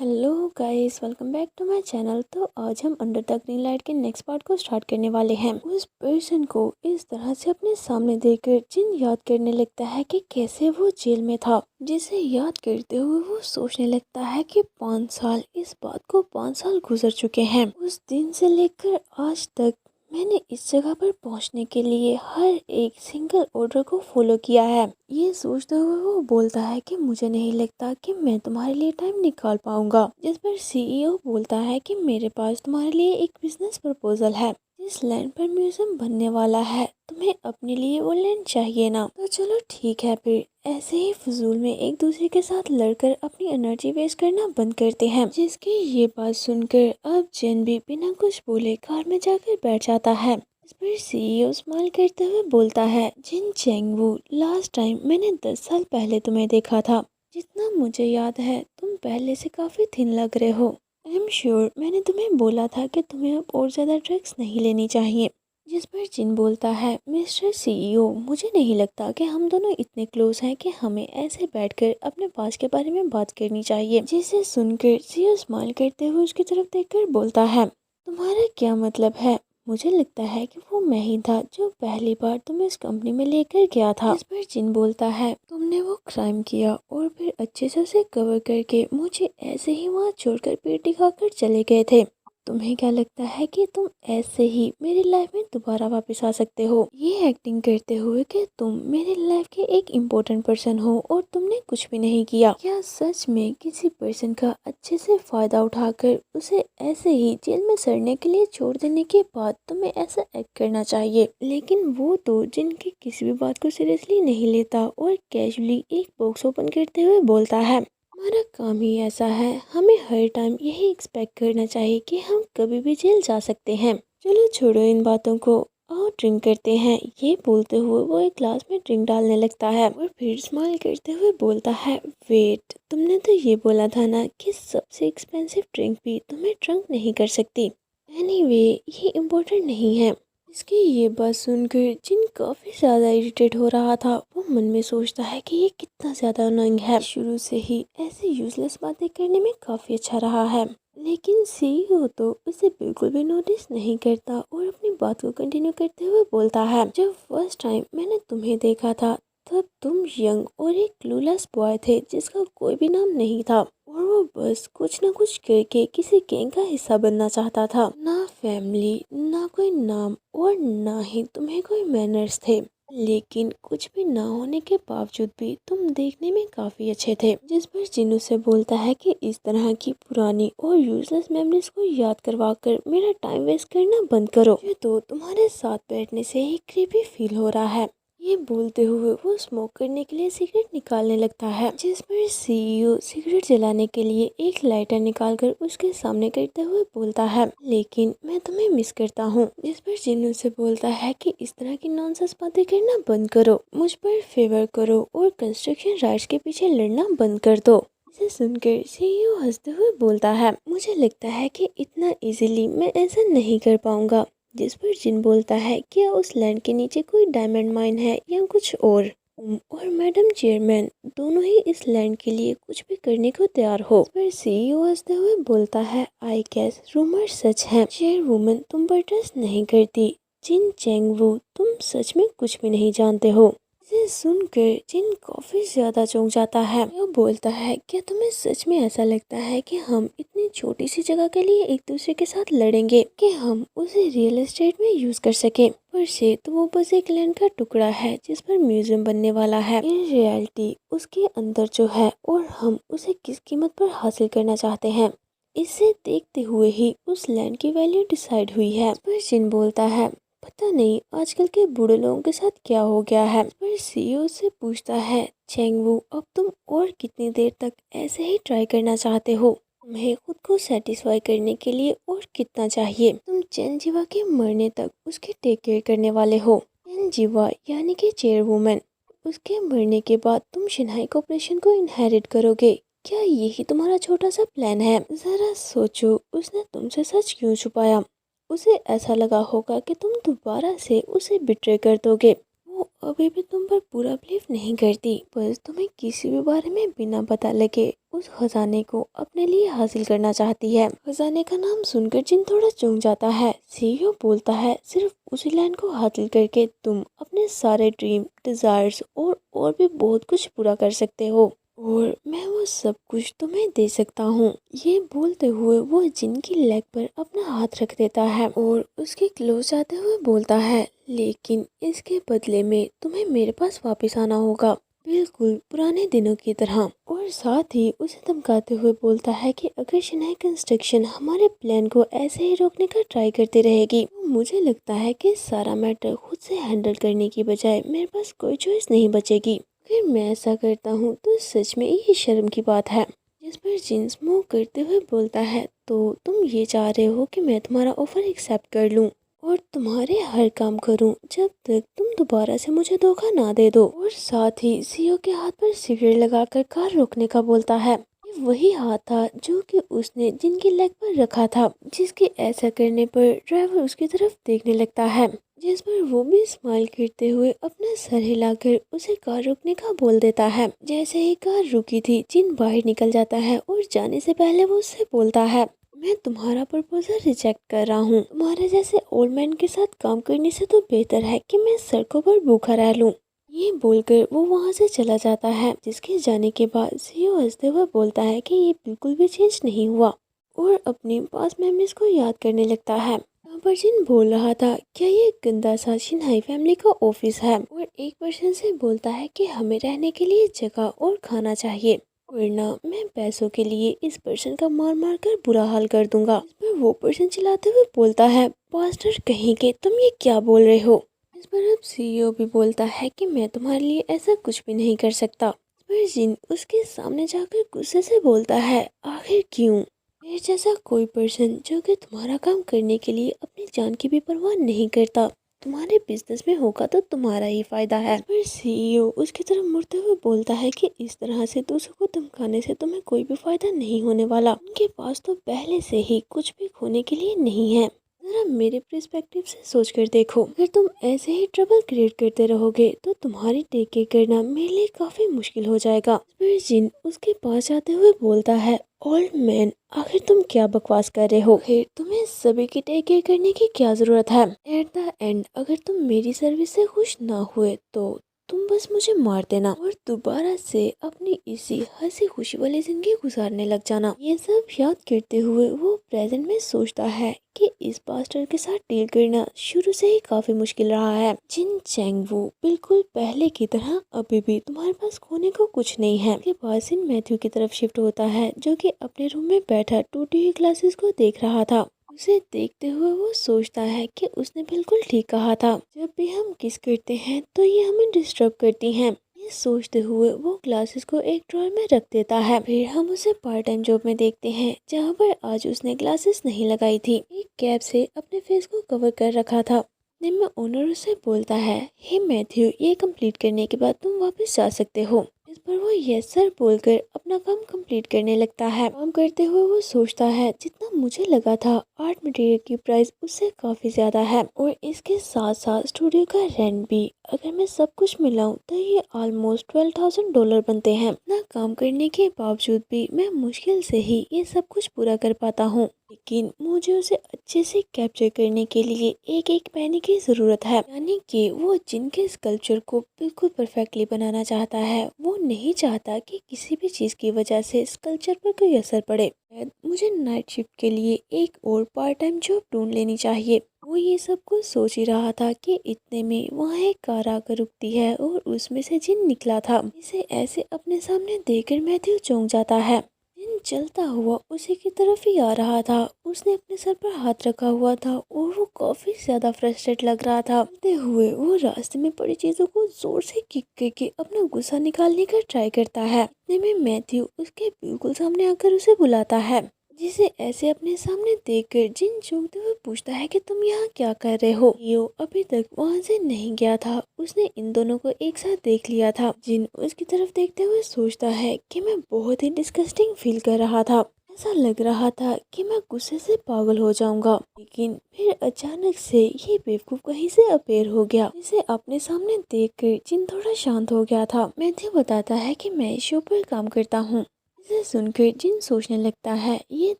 Hello guys, welcome back to my channel. तो आज हम अंडर द ग्रीन लाइट के नेक्स्ट पार्ट को स्टार्ट करने वाले हैं। उस पर्सन को इस तरह से अपने सामने देखकर जिन याद करने लगता है कि कैसे वो जेल में था, जिसे याद करते हुए वो सोचने लगता है कि 5 साल, इस बात को 5 साल गुजर चुके हैं। उस दिन से लेकर आज तक मैंने इस जगह पर पहुंचने के लिए हर एक सिंगल ऑर्डर को फॉलो किया है। ये सोचते हुए वो बोलता है कि मुझे नहीं लगता कि मैं तुम्हारे लिए टाइम निकाल पाऊंगा। जिस पर सीईओ बोलता है कि मेरे पास तुम्हारे लिए एक बिजनेस प्रपोजल है। जिस लैंड पर म्यूजियम बनने वाला है, तुम्हें अपने लिए वो लैंड चाहिए ना? तो चलो ठीक है, फिर ऐसे ही फजूल में एक दूसरे के साथ लड़कर अपनी एनर्जी वेस्ट करना बंद करते हैं। जिसकी ये बात सुनकर अब जेन भी बिना कुछ बोले कार में जाकर बैठ जाता है। इस पर सीईओ स्माइल करते हुए बोलता है, जिन चेंगवू, लास्ट टाइम मैंने 10 साल पहले तुम्हें देखा था। जितना मुझे याद है तुम पहले से काफी थिन लग रहे हो। आई एम श्योर मैंने तुम्हें बोला था कि तुम्हें अब और ज्यादा ड्रग्स नहीं लेनी चाहिए। जिस पर जिन बोलता है, मिस्टर सीईओ, मुझे नहीं लगता कि हम दोनों इतने क्लोज हैं कि हमें ऐसे बैठकर अपने पास के बारे में बात करनी चाहिए। जिसे सुनकर सीईओ स्माइल करते हुए उसकी तरफ देखकर बोलता है, तुम्हारा क्या मतलब है? मुझे लगता है कि वो मैं ही था जो पहली बार तुम्हें इस कंपनी में लेकर गया था। इस पर जिन बोलता है, तुमने वो क्राइम किया और फिर अच्छे से उसे कवर करके मुझे ऐसे ही वहाँ छोड़कर पेट दिखाकर चले गए थे। तुम्हें क्या लगता है कि तुम ऐसे ही मेरी लाइफ में दोबारा वापस आ सकते हो, ये एक्टिंग करते हुए कि तुम मेरी लाइफ के एक इम्पोर्टेंट पर्सन हो और तुमने कुछ भी नहीं किया? क्या सच में किसी पर्सन का अच्छे से फायदा उठाकर उसे ऐसे ही जेल में सड़ने के लिए छोड़ देने के बाद तुम्हें ऐसा एक्ट करना चाहिए? लेकिन वो तो जिनकी किसी भी बात को सीरियसली नहीं लेता और कैजुअली एक बॉक्स ओपन करते हुए बोलता है, हमारा काम ही ऐसा है, हमें हर टाइम यही एक्सपेक्ट करना चाहिए कि हम कभी भी जेल जा सकते हैं। चलो छोड़ो इन बातों को, आओ ड्रिंक करते हैं। ये बोलते हुए वो एक ग्लास में ड्रिंक डालने लगता है और फिर स्माइल करते हुए बोलता है, वेट, तुमने तो ये बोला था ना कि सबसे एक्सपेंसिव ड्रिंक भी तुम्हें ड्रंक नहीं कर सकती। एनीवे, ये इम्पोर्टेंट नहीं है। इसकी ये बात सुनकर जिन काफी ज्यादा इरिटेट हो रहा था, वो मन में सोचता है कि ये कितना ज्यादा अनोइंग है। शुरू से ही ऐसे यूजलेस बातें करने में काफी अच्छा रहा है, लेकिन सीईओ तो उसे बिल्कुल भी नोटिस नहीं करता और अपनी बात को कंटिन्यू करते हुए बोलता है, जब फर्स्ट टाइम मैंने तुम्हें देखा था तब तुम यंग और एक क्लूलेस बॉय थे जिसका कोई भी नाम नहीं था और वो बस कुछ ना कुछ करके किसी गैंग का हिस्सा बनना चाहता था। ना फैमिली, ना कोई नाम और ना ही तुम्हें कोई मैनर्स थे। लेकिन कुछ भी ना होने के बावजूद भी तुम देखने में काफी अच्छे थे। जिस पर जिन्नू से बोलता है कि इस तरह की पुरानी और यूजलेस मेमोरीज को याद करवा कर मेरा टाइम वेस्ट करना बंद करो। ये तो तुम्हारे साथ बैठने से ही क्रीपी फील हो रहा है। ये बोलते हुए वो स्मोक करने के लिए सिगरेट निकालने लगता है। जिस पर सीईओ सिगरेट जलाने के लिए एक लाइटर निकालकर उसके सामने करते हुए बोलता है, लेकिन मैं तुम्हें मिस करता हूँ। जिस पर जिन्नू से बोलता है कि इस तरह की नॉनसेंस बातें करना बंद करो, मुझ पर फेवर करो और कंस्ट्रक्शन राइट्स के पीछे लड़ना बंद कर दो। इसे सुनकर सीईओ हंसते हुए बोलता है, मुझे लगता है कि इतना इजीली मैं ऐसा नहीं कर पाऊंगा। जिस पर जिन बोलता है, क्या उस लैंड के नीचे कोई डायमंड माइन है या कुछ और? तुम और मैडम चेयरमैन दोनों ही इस लैंड के लिए कुछ भी करने को तैयार हो। इस पर सीईओ हंसते हुए बोलता है, आई गेस रूमर सच है। चेयरवुमन तुम पर ट्रस्ट नहीं करती। जिन चेंगवू, तुम सच में कुछ भी नहीं जानते हो। इसे सुनकर जिन काफी ज्यादा चौंक जाता है। वो बोलता है, क्या तुम्हें सच में ऐसा लगता है कि हम इतनी छोटी सी जगह के लिए एक दूसरे के साथ लड़ेंगे कि हम उसे रियल एस्टेट में यूज कर सके? पर से तो वो बस एक लैंड का टुकड़ा है जिस पर म्यूजियम बनने वाला है। इन रियलिटी उसके अंदर जो है और हम उसे किस कीमत पर हासिल करना चाहते हैं, इसे देखते हुए ही उस लैंड की वैल्यू डिसाइड हुई है। पर जिन बोलता है, पता नहीं आजकल के बूढ़े लोगों के साथ क्या हो गया है। पर सीईओ से पूछता है, चेंगवू, अब तुम और कितनी देर तक ऐसे ही ट्राई करना चाहते हो? तुम्हें खुद को सेटिस्फाई करने के लिए और कितना चाहिए? तुम चेन जीवा के मरने तक उसकी टेक केयर करने वाले हो। चेन जीवा यानी कि चेयरवुमन, उसके मरने के बाद तुम शिन्हाई कॉर्पोरेशन को इनहेरिट करोगे। क्या यही तुम्हारा छोटा सा प्लान है? जरा सोचो, उसने तुमसे सच क्यों छुपाया? उसे ऐसा लगा होगा कि तुम दोबारा से उसे बिट्रे कर दोगे। वो वो अभी भी तुम पर पूरा बिलीव नहीं करती, बस तुम्हें किसी भी बारे में बिना पता लगे उस खजाने को अपने लिए हासिल करना चाहती है। खजाने का नाम सुनकर जिन थोड़ा चौंक जाता है। सीईओ बोलता है, सिर्फ उसी लैंड को हासिल करके तुम अपने सारे ड्रीम, डिजायर्स और भी बहुत कुछ पूरा कर सकते हो, और मैं वो सब कुछ तुम्हें दे सकता हूँ। ये बोलते हुए वो जिन की लेग पर अपना हाथ रख देता है और उसके क्लोज आते हुए बोलता है, लेकिन इसके बदले में तुम्हें मेरे पास वापस आना होगा, बिल्कुल पुराने दिनों की तरह। और साथ ही उसे धमकाते हुए बोलता है कि अगर शनाई कंस्ट्रक्शन हमारे प्लान को ऐसे ही रोकने का ट्राई करती रहेगी तो मुझे लगता है कि सारा मैटर खुद से हैंडल करने की बजाय मेरे पास कोई चॉइस नहीं बचेगी। अगर मैं ऐसा करता हूँ तो सच में ये शर्म की बात है। जिस पर जिन स्मोक करते हुए बोलता है, तो तुम ये चाह रहे हो कि मैं तुम्हारा ऑफर एक्सेप्ट कर लूँ और तुम्हारे हर काम करूं जब तक तुम दोबारा से मुझे धोखा ना दे दो। और साथ ही सीईओ के हाथ पर सिगरेट लगाकर कार रोकने का बोलता है। ये वही हाथ था जो कि उसने जिनकी लेग पर रखा था, जिसके ऐसा करने पर ड्राइवर उसकी तरफ देखने लगता है, जिस पर वो भी स्माइल करते हुए अपना सर हिलाकर उसे कार रोकने का बोल देता है। जैसे ही कार रुकी थी, जिन बाहर निकल जाता है और जाने से पहले वो उससे बोलता है, मैं तुम्हारा प्रपोजल रिजेक्ट कर रहा हूँ। तुम्हारे जैसे ओल्ड मैन के साथ काम करने से तो बेहतर है कि मैं सड़कों पर भूखा रह लूँ। ये बोलकर वो वहाँ से चला जाता है, जिसके जाने के बाद सीईओ हंसते हुए बोलता है कि ये बिल्कुल भी चेंज नहीं हुआ और अपनी पास मेमोरीज को याद करने लगता है। यहाँ पर जिन बोल रहा था, क्या ये गंदा सा शिनहाई फैमिली का ऑफिस है, और एक पर्सन से बोलता है कि हमें रहने के लिए जगह और खाना चाहिए, वरना मैं पैसों के लिए इस पर्सन का मार मार कर बुरा हाल कर दूंगा। इस पर वो पर्सन चिल्लाते हुए बोलता है, पास्टर कहीं के, तुम ये क्या बोल रहे हो। इस पर अब सीईओ भी बोलता है कि मैं तुम्हारे लिए ऐसा कुछ भी नहीं कर सकता। इस पर जिन उसके सामने जाकर गुस्से से बोलता है, आखिर क्यों। मेरे जैसा कोई पर्सन जो कि तुम्हारा काम करने के लिए अपनी जान की भी परवाह नहीं करता, तुम्हारे बिजनेस में होगा तो तुम्हारा ही फायदा है। पर सीईओ उसकी तरफ मुड़ते हुए बोलता है कि इस तरह से दूसरों को धमकाने से तुम्हें कोई भी फायदा नहीं होने वाला। उनके पास तो पहले से ही कुछ भी खोने के लिए नहीं है। जरा मेरे पर्सपेक्टिव से सोच कर देखो, अगर तुम ऐसे ही ट्रबल क्रिएट करते रहोगे तो तुम्हारी टेक केयर करना मेरे लिए काफी मुश्किल हो जाएगा। फिर जिन उसके पास आते हुए बोलता है, ओल्ड मैन, आखिर तुम क्या बकवास कर रहे हो। फिर तुम्हें सभी की टेक केयर करने की क्या जरूरत है। एट द एंड अगर तुम मेरी सर्विस से खुश ना हुए तो तुम बस मुझे मार देना और दोबारा से अपनी इसी हंसी खुशी वाली जिंदगी गुजारने लग जाना। ये सब याद करते हुए वो प्रेजेंट में सोचता है कि इस पास्टर के साथ डील करना शुरू से ही काफी मुश्किल रहा है। जिन चैंगवू बिल्कुल पहले की तरह अभी भी तुम्हारे पास खोने को कुछ नहीं है। के बाद सिन मैथ्यू की तरफ शिफ्ट होता है, जो कि अपने रूम में बैठा टूटी हुई ग्लासेस को देख रहा था। उसे देखते हुए वो सोचता है कि उसने बिल्कुल ठीक कहा था, जब भी हम किस करते हैं तो ये हमें डिस्टर्ब करती हैं। ये सोचते हुए वो ग्लासेस को एक ड्रॉर में रख देता है। फिर हम उसे पार्ट टाइम जॉब में देखते हैं, जहाँ पर आज उसने ग्लासेस नहीं लगाई थी, एक कैप से अपने फेस को कवर कर रखा था। इतने में ओनर उसे बोलता है, हे मैथ्यू, ये कंप्लीट करने के बाद तुम वापस जा सकते हो। इस पर वो यस सर बोलकर अपना काम कंप्लीट करने लगता है। काम करते हुए वो सोचता है, जितना मुझे लगा था आर्ट मटेरियल की प्राइस उससे काफी ज्यादा है, और इसके साथ साथ स्टूडियो का रेंट भी, अगर मैं सब कुछ मिलाऊं तो ये ऑलमोस्ट $12,000 बनते हैं। इतना काम करने के बावजूद भी मैं मुश्किल से ही ये सब कुछ पूरा कर पाता हूँ, लेकिन मुझे उसे अच्छे से कैप्चर करने के लिए एक एक पैनी की जरूरत है। यानी कि वो जिनके स्कल्पचर को बिल्कुल परफेक्टली बनाना चाहता है, वो नहीं चाहता कि किसी भी चीज की वजह से स्कल्पचर पर कोई असर पड़े। मुझे नाइट शिफ्ट के लिए एक और पार्ट टाइम जॉब ढूंढ लेनी चाहिए। वो ये सब कुछ सोच ही रहा था कि इतने में वहाँ एक कार आकर रुकती है और उसमें से जिन निकला था। इसे ऐसे अपने सामने देखकर मैथ्यू चौंक जाता है। जिन चलता हुआ उसी की तरफ ही आ रहा था। उसने अपने सर पर हाथ रखा हुआ था और वो काफी ज्यादा फ्रस्ट्रेट लग रहा था। चलते हुए वो रास्ते में पड़ी चीजों को जोर से किक करके अपना गुस्सा निकालने का ट्राई करता है। इतने में मैथ्यू उसके बिल्कुल सामने आकर उसे बुलाता है, जिसे ऐसे अपने सामने देखकर जिन चौंकते हुए पूछता है कि तुम यहाँ क्या कर रहे हो। लियो अभी तक वहाँ से नहीं गया था, उसने इन दोनों को एक साथ देख लिया था। जिन उसकी तरफ देखते हुए सोचता है कि मैं बहुत ही डिस्गस्टिंग फील कर रहा था। ऐसा लग रहा था कि मैं गुस्से से पागल हो जाऊंगा, लेकिन फिर अचानक से ये बेवकूफ कहीं से अपीयर हो गया, जिसे अपने सामने देखकर जिन थोड़ा शांत हो गया था। मैथ्यू बताता है कि मैं इस शो पर काम करता हूँ। इसे सुनकर जिन सोचने लगता है ये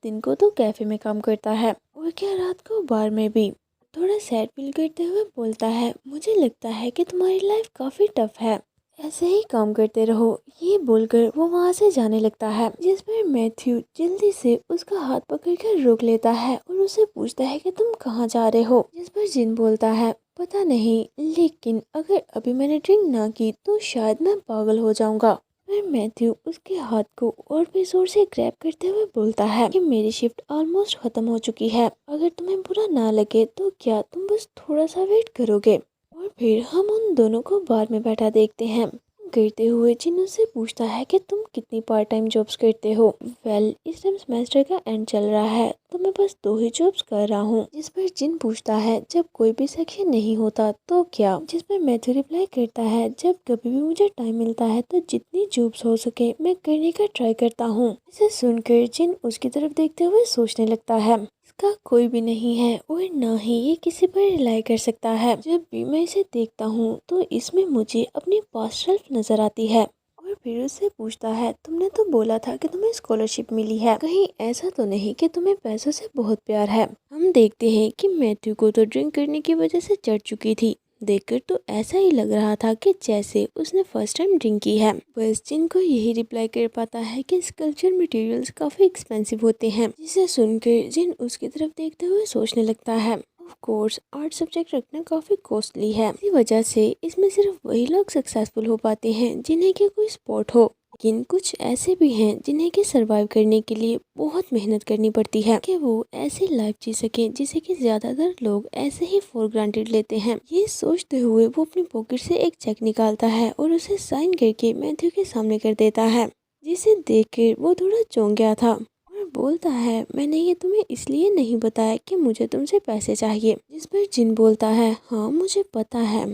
दिन को तो कैफे में काम करता है और क्या रात को बार में भी। थोड़ा सैड फील करते हुए बोलता है, मुझे लगता है कि तुम्हारी लाइफ काफी टफ है, ऐसे ही काम करते रहो। ये बोलकर वो वहाँ से जाने लगता है, जिस पर मैथ्यू जल्दी से उसका हाथ पकड़कर रोक लेता है और उससे पूछता है कि तुम कहाँ जा रहे हो। जिस पर जिन बोलता है, पता नहीं, लेकिन अगर अभी मैंने ड्रिंक ना की तो शायद मैं पागल हो जाऊंगा। फिर मैथ्यू उसके हाथ को और भी जोर से ग्रैब करते हुए बोलता है कि मेरी शिफ्ट ऑलमोस्ट खत्म हो चुकी है, अगर तुम्हें बुरा ना लगे तो क्या तुम बस थोड़ा सा वेट करोगे। और फिर हम उन दोनों को बार में बैठा देखते हैं। गिरते हुए जिन उससे पूछता है कि तुम कितनी पार्ट टाइम जॉब्स करते हो। वेल, इस टाइम सेमेस्टर का एंड चल रहा है तो मैं बस 2 ही जॉब्स कर रहा हूँ। जिस पर जिन पूछता है, जब कोई भी सेक्शन नहीं होता तो क्या। जिस पर मैथ्यू रिप्लाई करता है, जब कभी भी मुझे टाइम मिलता है तो जितनी जॉब्स हो सके मैं करने का ट्राई करता हूँ। इसे सुनकर जिन उसकी तरफ देखते हुए सोचने लगता है, इसका कोई भी नहीं है और ना ही ये किसी पर रिलाई कर सकता है। जब भी मैं इसे देखता हूँ तो इसमें मुझे अपनी पास्ट सेल्फ नजर आती है। और फिर उससे पूछता है, तुमने तो बोला था कि तुम्हें स्कॉलरशिप मिली है, कहीं ऐसा तो नहीं कि तुम्हें पैसों से बहुत प्यार है। हम देखते हैं कि मैथ्यू को तो ड्रिंक करने की वजह से चढ़ चुकी थी। देखकर तो ऐसा ही लग रहा था कि जैसे उसने फर्स्ट टाइम ड्रिंक की है। बस जिन को यही रिप्लाई कर पाता है कि स्कल्पचर मटेरियल्स काफी एक्सपेंसिव होते हैं। जिसे सुनकर जिन उसकी तरफ देखते हुए सोचने लगता है, ऑफ कोर्स आर्ट सब्जेक्ट रखना काफी कॉस्टली है, इसी वजह से इसमें सिर्फ वही लोग सक्सेसफुल हो पाते हैं जिन्हें की कोई स्पोर्ट हो। लेकिन कुछ ऐसे भी हैं जिन्हें कि सरवाइव करने के लिए बहुत मेहनत करनी पड़ती है कि वो ऐसी लाइफ जी सके जिसे कि ज्यादातर लोग ऐसे ही फॉर ग्रांटेड लेते हैं। ये सोचते हुए वो अपनी पॉकेट से एक चेक निकालता है और उसे साइन करके मैथ्यू के सामने कर देता है, जिसे देखकर वो थोड़ा चौंक गया था और बोलता है, मैंने ये तुम्हें इसलिए नहीं बताया कि मुझे तुमसे पैसे चाहिए। जिस पर जिन बोलता है, हाँ मुझे पता है।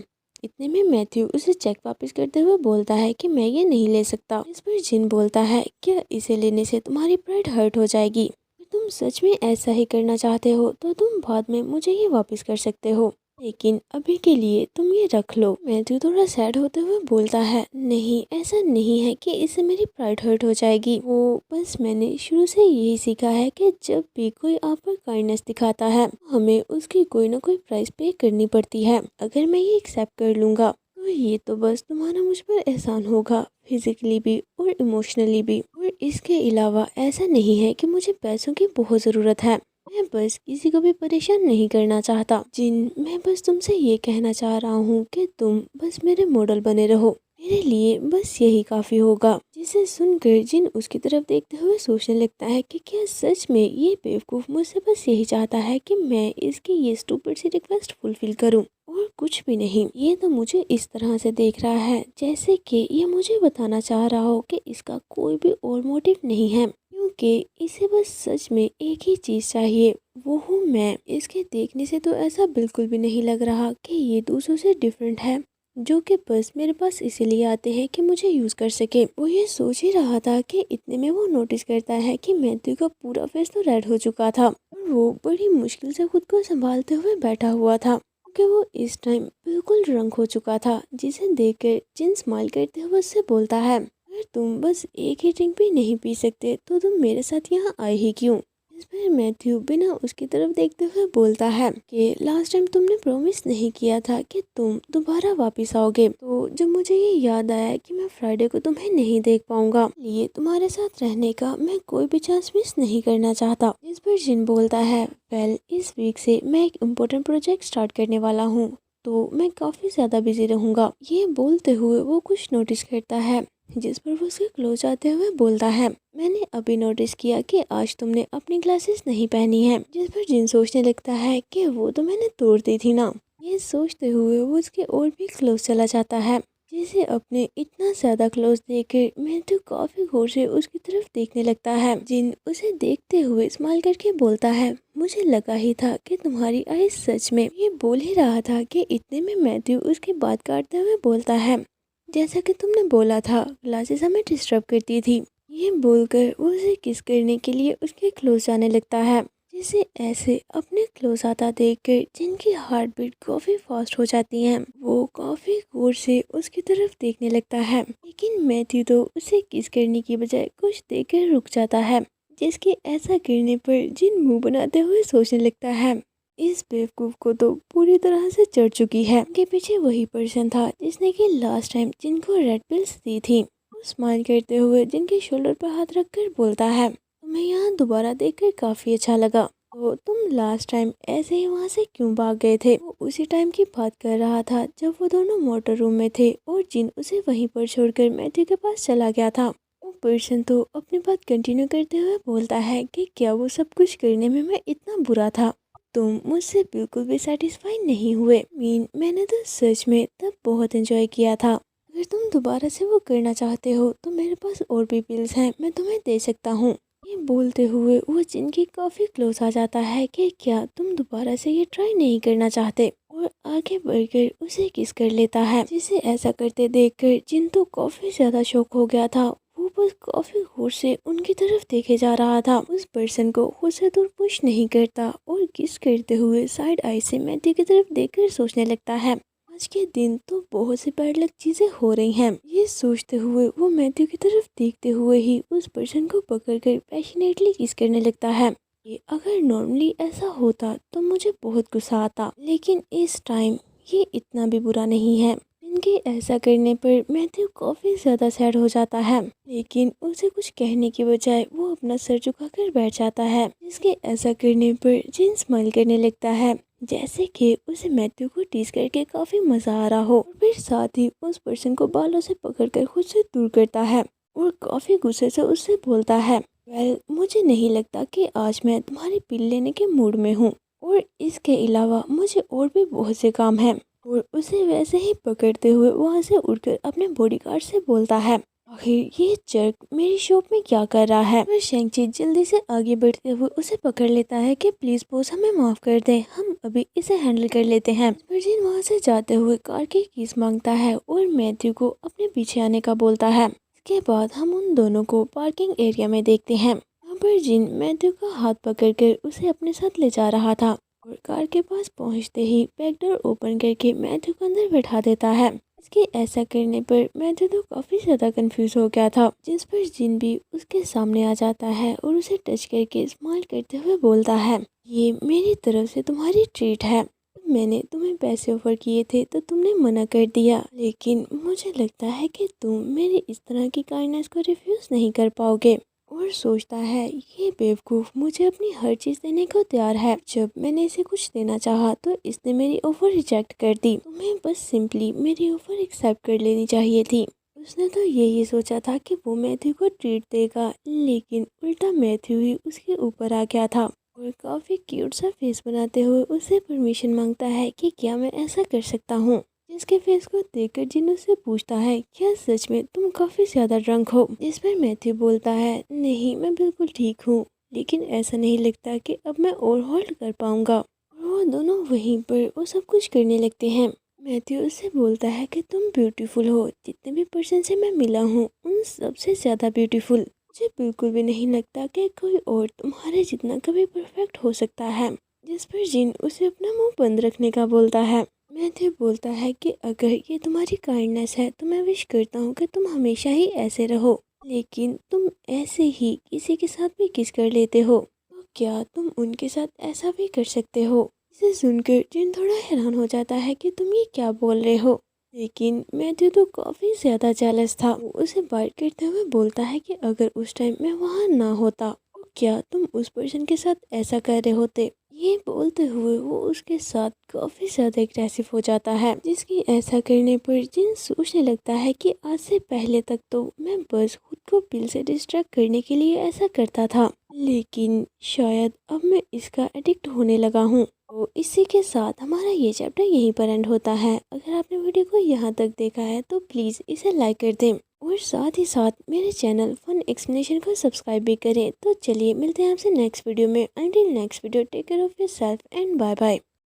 इतने में मैथ्यू उसे चेक वापस करते हुए बोलता है कि मैं ये नहीं ले सकता। इस पर जिन बोलता है, क्या इसे लेने से तुम्हारी प्राइड हर्ट हो जाएगी? अगर तुम सच में ऐसा ही करना चाहते हो तो तुम बाद में मुझे ये वापस कर सकते हो, लेकिन अभी के लिए तुम ये रख लो। मैथ्यू थोड़ा सैड होते हुए बोलता है, नहीं ऐसा नहीं है कि इससे मेरी प्राइड हर्ट हो जाएगी। वो बस मैंने शुरू से यही सीखा है कि जब भी कोई आप पर काइंडनेस दिखाता है हमें उसकी कोई ना कोई प्राइस पे करनी पड़ती है। अगर मैं ये एक्सेप्ट कर लूंगा तो ये तो बस तुम्हारा मुझ पर एहसान होगा, फिजिकली भी और इमोशनली भी। और इसके अलावा ऐसा नहीं है कि मुझे पैसों की बहुत ज़रूरत है, मैं बस किसी को भी परेशान नहीं करना चाहता। जिन, मैं बस तुमसे ये कहना चाह रहा हूँ कि तुम बस मेरे मॉडल बने रहो, मेरे लिए बस यही काफी होगा। जिसे सुनकर जिन उसकी तरफ देखते हुए सोचने लगता है कि क्या सच में ये बेवकूफ मुझसे बस यही चाहता है कि मैं इसकी ये स्टूपिड सी रिक्वेस्ट फुलफिल करूं और कुछ भी नहीं। ये तो मुझे इस तरह से देख रहा है जैसे कि ये मुझे बताना चाह रहा हो कि इसका कोई भी और मोटिव नहीं है, क्योंकि इसे बस सच में एक ही चीज चाहिए, वो हूँ मैं। इसके देखने से तो ऐसा बिल्कुल भी नहीं लग रहा कि ये दूसरों से डिफरेंट है, जो कि बस मेरे पास इसीलिए आते हैं कि मुझे यूज कर सके। वो ये सोच ही रहा था कि इतने में वो नोटिस करता है कि मैथ्यू का पूरा फेस तो रेड हो चुका था और वो बड़ी मुश्किल से खुद को संभालते हुए बैठा हुआ था, क्योंकि वो इस टाइम बिल्कुल ड्रंक हो चुका था। जिसे देखकर जिन स्माइल करते हुए उससे बोलता है, अगर तुम बस एक ही ड्रिंक भी नहीं पी सकते तो तुम मेरे साथ यहाँ आए ही क्यों? इस पर मैथ्यू बिना उसकी तरफ देखते हुए बोलता है कि लास्ट टाइम तुमने प्रॉमिस नहीं किया था कि तुम दोबारा वापस आओगे, तो जब मुझे ये याद आया कि मैं फ्राइडे को तुम्हें नहीं देख पाऊंगा, इसलिए तुम्हारे साथ रहने का मैं कोई भी चांस मिस नहीं करना चाहता। जिस पर जिन बोलता है, वेल इस वीक से मैं एक इम्पोर्टेंट प्रोजेक्ट स्टार्ट करने वाला हूँ तो मैं काफी ज्यादा बिजी रहूंगा। ये बोलते हुए वो कुछ नोटिस करता है, जिस पर वो उसके क्लोज आते हुए बोलता है, मैंने अभी नोटिस किया कि आज तुमने अपनी ग्लासेस नहीं पहनी है। जिस पर जिन सोचने लगता है कि वो तो मैंने तोड़ दी थी ना। ये सोचते हुए वो उसके और भी क्लोज चला जाता है, जिसे अपने इतना ज्यादा क्लोज देखकर मैथ्यू काफी गौर से उसकी तरफ देखने लगता है। जिन उसे देखते हुए स्माइल करके बोलता है, मुझे लगा ही था कि तुम्हारी आईज सच में। ये बोल ही रहा था कि इतने में मैथ्यू उसकी बात काटते हुए बोलता है, जैसा कि तुमने बोला था ग्लासेस हमें डिस्टर्ब करती थी। ये बोलकर वो उसे किस करने के लिए उसके क्लोज जाने लगता है, जिसे ऐसे अपने क्लोज आता देखकर जिनकी हार्ट बीट काफी फास्ट हो जाती है, वो काफी गौर से उसकी तरफ देखने लगता है। लेकिन मैथ्यू तो उसे किस करने की बजाय कुछ देखकर रुक जाता है, जिसके ऐसा करने पर जिन मुंह बनाते हुए सोचने लगता है इस बेवकूफ को तो पूरी तरह से चढ़ चुकी है। उनके पीछे वही पर्सन था जिसने कि लास्ट टाइम जिनको रेड पिल्स दी थी। वो स्माइल करते हुए जिनके शोल्डर पर हाथ रखकर बोलता है, तुम्हें यहाँ दोबारा देखकर काफी अच्छा लगा। तो तुम लास्ट टाइम ऐसे ही वहाँ से क्यों भाग गए थे? वो उसी टाइम की बात कर रहा था जब वो दोनों मोटर रूम में थे और जिन उसे वहीं पर छोड़कर मैथ्यू के पास चला गया था। वो पर्सन तो अपनी बात कंटिन्यू करते हुए बोलता है कि क्या वो सब कुछ करने में मैं इतना बुरा था? तुम मुझसे बिल्कुल भी सेटिस्फाई नहीं हुए। मैंने तो सच में तब बहुत एंजॉय किया था। अगर तुम दोबारा से वो करना चाहते हो तो मेरे पास और भी पिल्स हैं, मैं तुम्हें दे सकता हूँ। ये बोलते हुए वो जिनकी काफी क्लोज आ जाता है कि क्या तुम दोबारा से ये ट्राई नहीं करना चाहते, और आगे बढ़कर उसे किस कर लेता है, जिसे ऐसा करते देखकर जिन तो काफी ज्यादा शॉक हो गया था। वो बस काफी गौर से उनकी तरफ देखे जा रहा था। उस पर्सन को खुद से दूर पुश नहीं करता और किस करते हुए साइड आई से मैथ्यू की तरफ देखकर सोचने लगता है, आज के दिन तो बहुत सी बैड लक चीजें हो रही हैं। ये सोचते हुए वो मैथ्यू की तरफ देखते हुए ही उस पर्सन को पकड़कर पैशनेटली किस करने लगता है। ये अगर नॉर्मली ऐसा होता तो मुझे बहुत गुस्सा आता, लेकिन इस टाइम ये इतना भी बुरा नहीं है। इनके ऐसा करने पर मैथ्यू काफी ज्यादा सैड हो जाता है, लेकिन उसे कुछ कहने की बजाय वो अपना सर झुकाकर बैठ जाता है, जिसके ऐसा करने पर जिन स्माइल करने लगता है जैसे कि उसे मैथ्यू को टीज करके काफी मजा आ रहा हो, और फिर साथ ही उस पर्सन को बालों से पकड़कर खुद से दूर करता है और काफी गुस्से से उससे बोलता है, वेल मुझे नहीं लगता कि आज मैं तुम्हारी पिल लेने के मूड में हूँ, और इसके अलावा मुझे और भी बहुत से काम हैं। और उसे वैसे ही पकड़ते हुए वहां से उठकर अपने बॉडीगार्ड से बोलता है, आखिर ये जर्क मेरी शॉप में क्या कर रहा है। फिर शेंगची जल्दी से आगे बढ़ते हुए उसे पकड़ लेता है कि प्लीज बॉस हमें माफ कर दें, हम अभी इसे हैंडल कर लेते हैं। वर्जिन वहां से जाते हुए कार की कीज मांगता है और मैथ्यू को अपने पीछे आने का बोलता है। इसके बाद हम उन दोनों को पार्किंग एरिया में देखते हैं। यहाँ पर जिन मैथ्यू का हाथ पकड़कर उसे अपने साथ ले जा रहा था, और कार के पास पहुंचते ही बैक डोर ओपन करके मैथ्यू को अंदर बैठा देता है। इसके ऐसा करने पर मैथ्यू तो काफी ज्यादा कंफ्यूज हो गया था, जिस पर जिन भी उसके सामने आ जाता है और उसे टच करके स्माइल करते हुए बोलता है, ये मेरी तरफ से तुम्हारी ट्रीट है। मैंने तुम्हें पैसे ऑफर किए थे तो तुमने मना कर दिया, लेकिन मुझे लगता है कि तुम मेरी इस तरह की काइंडनेस को रिफ्यूज नहीं कर पाओगे। और सोचता है ये बेवकूफ़ मुझे अपनी हर चीज़ देने को तैयार है, जब मैंने इसे कुछ देना चाहा तो इसने मेरी ऑफ़र रिजेक्ट कर दी। तुम्हें बस सिंपली मेरी ऑफ़र एक्सेप्ट कर लेनी चाहिए थी। उसने तो यही सोचा था कि वो मैथ्यू को ट्रीट देगा, लेकिन उल्टा मैथ्यू ही उसके ऊपर आ गया था और काफ़ी क्यूट सा फेस बनाते हुए उससे परमिशन मांगता है कि क्या मैं ऐसा कर सकता हूँ। जिसके फेस को देखकर जिन उससे पूछता है, क्या सच में तुम काफी ज्यादा ड्रंक हो? जिस पर मैथ्यू बोलता है, नहीं मैं बिल्कुल ठीक हूँ, लेकिन ऐसा नहीं लगता कि अब मैं और होल्ड कर पाऊंगा। और वो दोनों वहीं पर वो सब कुछ करने लगते हैं। मैथ्यू उससे बोलता है कि तुम ब्यूटीफुल हो, जितने भी पर्सन से मैं मिला हूँ उन सबसे ज्यादा ब्यूटीफुल। मुझे बिल्कुल भी नहीं लगता कि कोई और तुम्हारे जितना कभी परफेक्ट हो सकता है। जिस पर जिन उसे अपना मुंह बंद रखने का बोलता है। मैथ्यू बोलता है कि अगर ये तुम्हारी काइंडनेस है तो मैं विश करता हूँ कि तुम हमेशा ही ऐसे रहो, लेकिन तुम ऐसे ही किसी के साथ भी किस कर लेते हो, तो क्या तुम उनके साथ ऐसा भी कर सकते हो? इसे सुनकर जिन थोड़ा हैरान हो जाता है कि तुम ये क्या बोल रहे हो, लेकिन मैथ्यू तो काफी ज्यादा जेलस था। वो उसे बाइट करते हुए बोलता है कि अगर उस टाइम मैं वहाँ ना होता तो क्या तुम उस पर्सन के साथ ऐसा कर रहे होते? ये बोलते हुए वो उसके साथ काफी ज्यादा एग्रेसिव हो जाता है, जिसकी ऐसा करने पर जिन सोचने लगता है कि आज से पहले तक तो मैं बस खुद को पिल से डिस्ट्रैक्ट करने के लिए ऐसा करता था, लेकिन शायद अब मैं इसका एडिक्ट होने लगा हूँ। तो इसी के साथ हमारा ये चैप्टर यहीं पर एंड होता है। अगर आपने वीडियो को यहाँ तक देखा है तो प्लीज़ इसे लाइक कर दें और साथ ही साथ मेरे चैनल फन एक्सप्लेनेशन को सब्सक्राइब भी करें। तो चलिए मिलते हैं आपसे नेक्स्ट वीडियो में। Until next video, take care of yourself and bye bye.